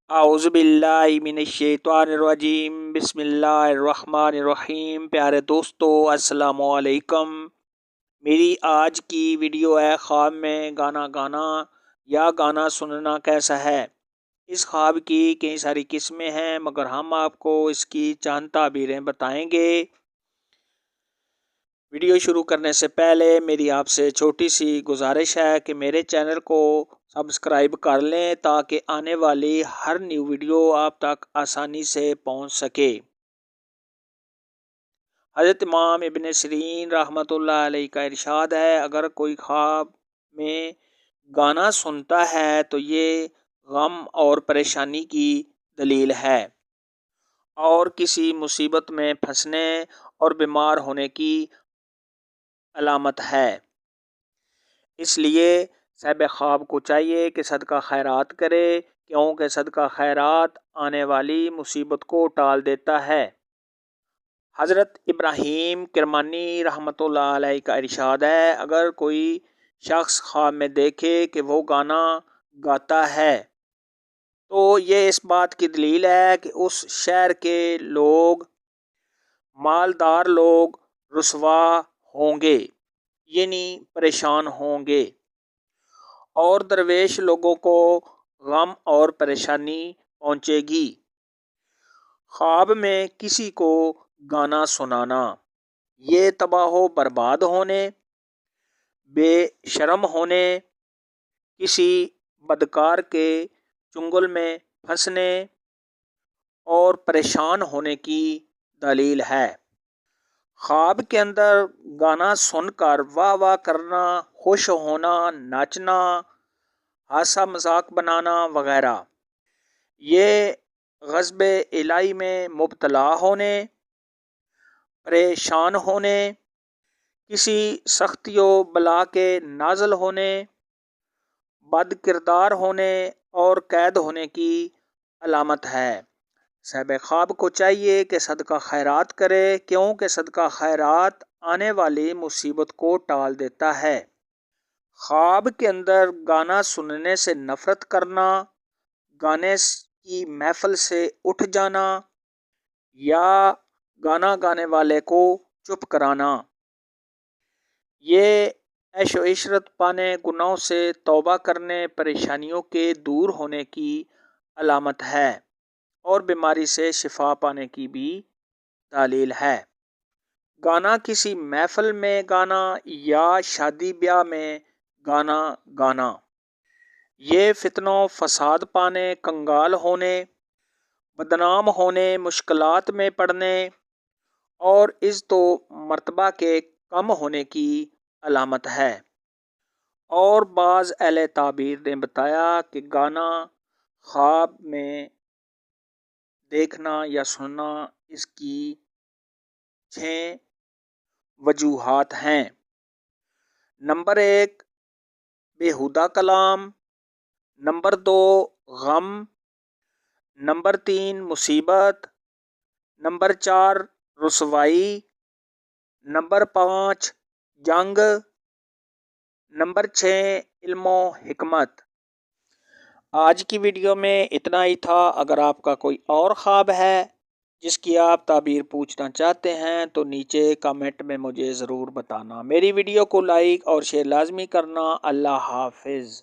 اعوذ باللہ من الشیطان الرجیم بسم اللہ الرحمن الرحیم۔ پیارے دوستو السلام علیکم۔ میری آج کی ویڈیو ہے خواب میں گانا گانا یا گانا سننا کیسا ہے۔ اس خواب کی کئی ساری قسمیں ہیں مگر ہم آپ کو اس کی چند تعبیریں بتائیں گے۔ ویڈیو شروع کرنے سے پہلے میری آپ سے چھوٹی سی گزارش ہے کہ میرے چینل کو سبسکرائب کر لیں تاکہ آنے والی ہر نیو ویڈیو آپ تک آسانی سے پہنچ سکے۔ حضرت امام ابن سیرین رحمۃ اللہ علیہ کا ارشاد ہے، اگر کوئی خواب میں گانا سنتا ہے تو یہ غم اور پریشانی کی دلیل ہے اور کسی مصیبت میں پھنسنے اور بیمار ہونے کی علامت ہے۔ اس لیے صاحب خواب کو چاہیے کہ صدقہ خیرات کرے، کیونکہ صدقہ خیرات آنے والی مصیبت کو ٹال دیتا ہے۔ حضرت ابراہیم کرمانی رحمۃ اللہ علیہ کا ارشاد ہے، اگر کوئی شخص خواب میں دیکھے کہ وہ گانا گاتا ہے تو یہ اس بات کی دلیل ہے کہ اس شہر کے لوگ، مالدار لوگ رسوا ہوں گے، یعنی پریشان ہوں گے، اور درویش لوگوں کو غم اور پریشانی پہنچے گی۔ خواب میں کسی کو گانا سنانا یہ تباہ و برباد ہونے، بے شرم ہونے، کسی بدکار کے چنگل میں پھنسنے اور پریشان ہونے کی دلیل ہے۔ خواب کے اندر گانا سن کر واہ واہ کرنا، خوش ہونا، ناچنا، ہنسا مذاق بنانا وغیرہ، یہ غضب الہی میں مبتلا ہونے، پریشان ہونے، کسی سختی و بلا کے نازل ہونے، بد کردار ہونے اور قید ہونے کی علامت ہے۔ صاحب خواب کو چاہیے کہ صدقہ خیرات کرے، کیونکہ صدقہ خیرات آنے والی مصیبت کو ٹال دیتا ہے۔ خواب کے اندر گانا سننے سے نفرت کرنا، گانے کی محفل سے اٹھ جانا یا گانا گانے والے کو چپ کرانا، یہ عیش و عشرت پانے، گناہوں سے توبہ کرنے، پریشانیوں کے دور ہونے کی علامت ہے اور بیماری سے شفا پانے کی بھی دلیل ہے۔ گانا کسی محفل میں گانا یا شادی بیاہ میں گانا گانا، یہ فتنہ و فساد پانے، کنگال ہونے، بدنام ہونے، مشکلات میں پڑنے اور عزت و مرتبہ کے کم ہونے کی علامت ہے۔ اور بعض اہل تعبیر نے بتایا کہ گانا خواب میں دیکھنا یا سننا اس کی 6 وجوہات ہیں۔ نمبر 1 بیہودہ کلام، نمبر 2 غم، نمبر 3 مصیبت، نمبر 4 رسوائی، نمبر 5 جنگ، نمبر 6 علم و حکمت۔ آج کی ویڈیو میں اتنا ہی تھا۔ اگر آپ کا کوئی اور خواب ہے جس کی آپ تعبیر پوچھنا چاہتے ہیں تو نیچے کمنٹ میں مجھے ضرور بتانا۔ میری ویڈیو کو لائک اور شیئر لازمی کرنا۔ اللہ حافظ۔